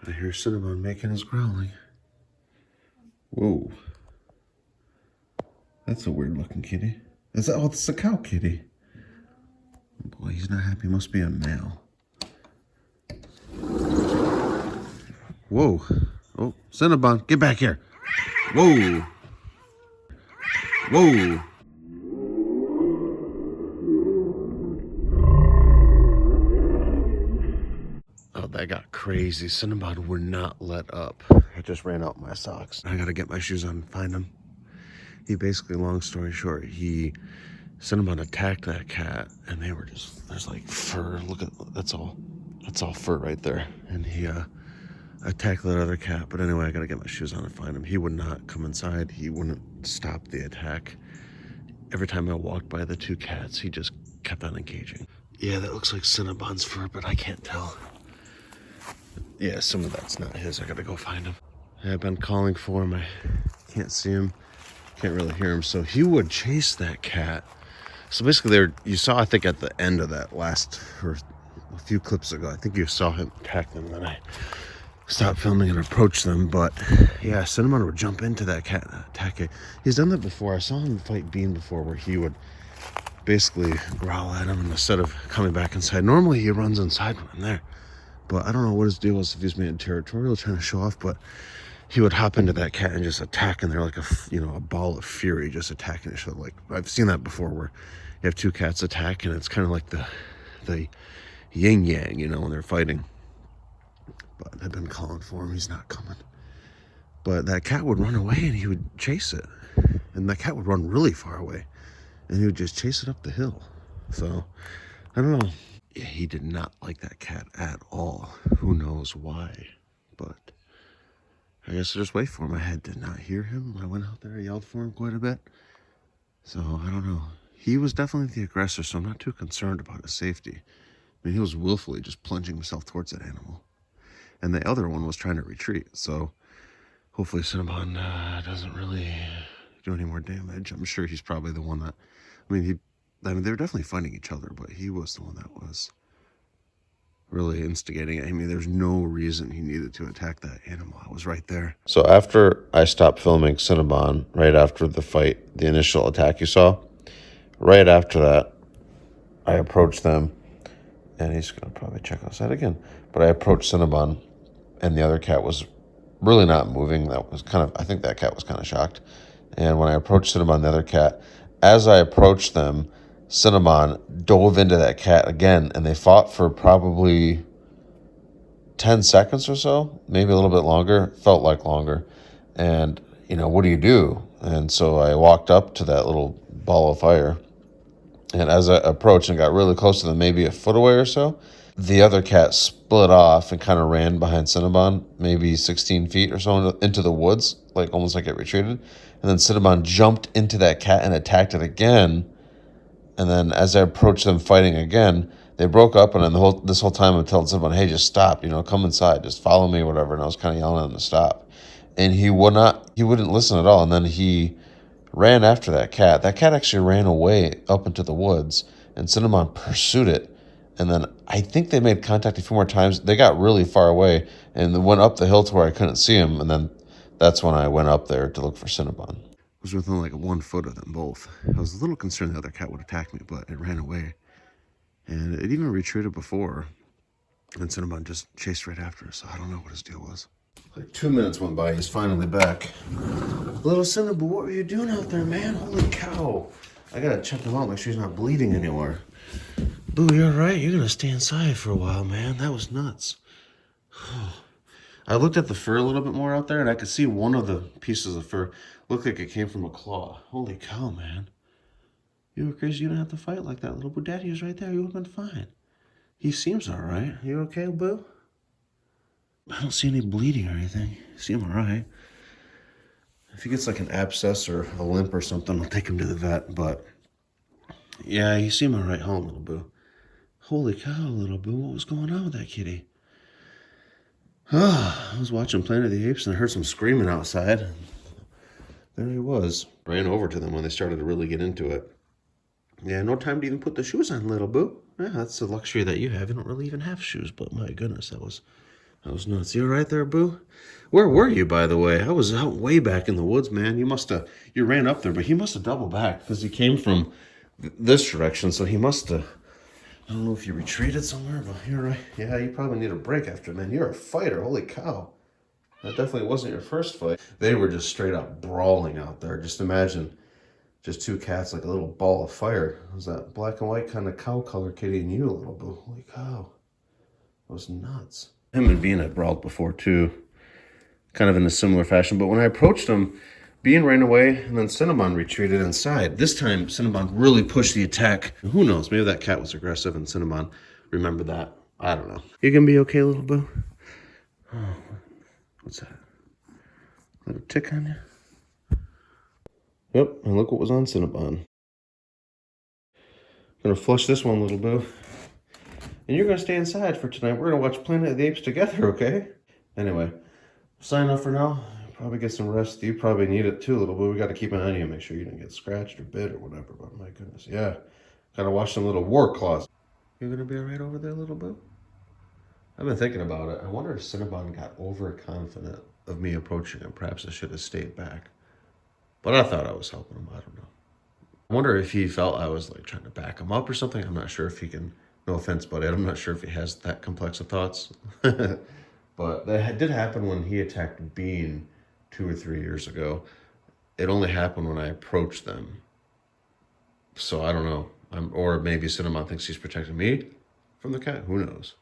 I hear Cinnabon making his growling. Whoa. That's a weird looking kitty. Is that, oh, it's a cow kitty. Boy, he's not happy. Must be a male. Whoa. Oh, Cinnabon, get back here. Whoa. Whoa. Oh, that got crazy. Cinnabon would not let up. I just ran out my socks. I gotta get my shoes on and find him. He basically, long story short, Cinnabon attacked that cat, and they were just, there's like fur. Look at, that's all fur right there. And he attacked that other cat. But anyway, I gotta get my shoes on and find him. He would not come inside. He wouldn't stop the attack. Every time I walked by the two cats, he just kept on engaging. Yeah, that looks like Cinnabon's fur, but I can't tell. Yeah, some of that's not his. I gotta go find him. I've been calling for him. I can't see him. Can't really hear him. So he would chase that cat. So basically, you saw, I think, at the end of that last, or a few clips ago, I think you saw him attack them. Then I stopped filming and approached them. But yeah, Cinnabon would jump into that cat and attack it. He's done that before. I saw him fight Bean before, where he would basically growl at him, and instead of coming back inside, normally he runs inside when I'm there. But I don't know what his deal was, if he's being territorial, trying to show off, but he would hop into that cat and just attack, and they're like a ball of fury, just attacking each other. Like, I've seen that before, where you have two cats attack, and it's kind of like the yin yang, when they're fighting. But I've been calling for him. He's not coming. But that cat would run away, and he would chase it, and that cat would run really far away, and he would just chase it up the hill. So I don't know. Yeah, he did not like that cat at all. Who knows why? But I guess I just wait for him. I did not hear him. I went out there, yelled for him quite a bit. So I don't know. He was definitely the aggressor, so I'm not too concerned about his safety. I mean, he was willfully just plunging himself towards that animal. And the other one was trying to retreat. So hopefully Cinnabon doesn't really do any more damage. I'm sure he's probably the one that, they were definitely fighting each other, but he was the one that was really instigating it. I mean, there's no reason he needed to attack that animal. I was right there. So after I stopped filming Cinnabon, right after the fight, the initial attack you saw, right after that, I approached them, and he's going to probably check outside again. But I approached Cinnabon, and the other cat was really not moving. That was I think that cat was kind of shocked. And when I approached Cinnabon, the other cat, as I approached them, Cinnabon dove into that cat again, and they fought for probably 10 seconds or so, maybe a little bit longer. Felt like longer. And, what do you do? And so I walked up to that little ball of fire, and as I approached and got really close to them, maybe a foot away or so, the other cat split off and kind of ran behind Cinnabon, maybe 16 feet or so into the woods, almost like it retreated. And then Cinnabon jumped into that cat and attacked it again. And then as I approached them fighting again, they broke up, and then this whole time I'm telling Cinnabon, hey, just stop, come inside, just follow me, whatever. And I was kind of yelling at him to stop. And he wouldn't listen at all. And then he ran after that cat. That cat actually ran away up into the woods, and Cinnabon pursued it. And then I think they made contact a few more times. They got really far away, and they went up the hill to where I couldn't see him. And then that's when I went up there to look for Cinnabon. Was within 1 foot of them both. I was a little concerned the other cat would attack me, but it ran away. And it even retreated before. And Cinnabon just chased right after us, so I don't know what his deal was. 2 minutes went by, he's finally back. Little Cinnabon, what were you doing out there, man? Holy cow. I gotta check him out, make sure he's not bleeding anywhere. Boo, you're right, you're gonna stay inside for a while, man. That was nuts. I looked at the fur a little bit more out there, and I could see one of the pieces of fur looked like it came from a claw. Holy cow, man. You were crazy. You didn't have to fight like that, little boo. Daddy was right there. You would have been fine. He seems all right. You okay, boo? I don't see any bleeding or anything. You seem all right. If he gets an abscess or a limp or something, I'll take him to the vet. But, yeah, you seem all right, huh, little boo? Holy cow, little boo. What was going on with that kitty? I was watching Planet of the Apes, and I heard some screaming outside. There he was. Ran over to them when they started to really get into it. Yeah, no time to even put the shoes on, little boo. Yeah, that's the luxury that you have. You don't really even have shoes, but my goodness, that was That was nuts. You all right there, Boo? Where were you, by the way? I was out way back in the woods, man. You ran up there, but he must have doubled back because he came from this direction, so he must have, I don't know if you retreated somewhere, but you're right. Yeah, you probably need a break after, man. You're a fighter. Holy cow. That definitely wasn't your first fight. They were just straight up brawling out there. Just imagine just two cats like a little ball of fire. It was that black and white kind of cow color kitty and you, a little boo. Holy cow. That was nuts. Him and Bean had brawled before too, kind of in a similar fashion. But when I approached him, Bean ran away and then Cinnabon retreated inside. This time, Cinnabon really pushed the attack. Who knows? Maybe that cat was aggressive and Cinnabon remembered that. I don't know. You gonna be okay, little boo? Oh, what's that? Little tick on you? Yep, and look what was on Cinnabon. Gonna flush this one, little boo. And you're gonna stay inside for tonight. We're gonna watch Planet of the Apes together, okay? Anyway, sign off for now. Probably get some rest. You probably need it too, little boo. We gotta keep an eye on you, make sure you don't get scratched or bit or whatever. But my goodness, yeah. Gotta wash some little war claws. You gonna be alright over there, little boo? I've been thinking about it. I wonder if Cinnabon got overconfident of me approaching him. Perhaps I should have stayed back. But I thought I was helping him. I don't know. I wonder if he felt I was like trying to back him up or something. I'm not sure if he can. No offense, buddy. I'm not sure if he has that complex of thoughts. But that did happen when he attacked Bean 2 or 3 years ago. It only happened when I approached them. So I don't know. Or maybe Cinnamon thinks he's protecting me from the cat. Who knows?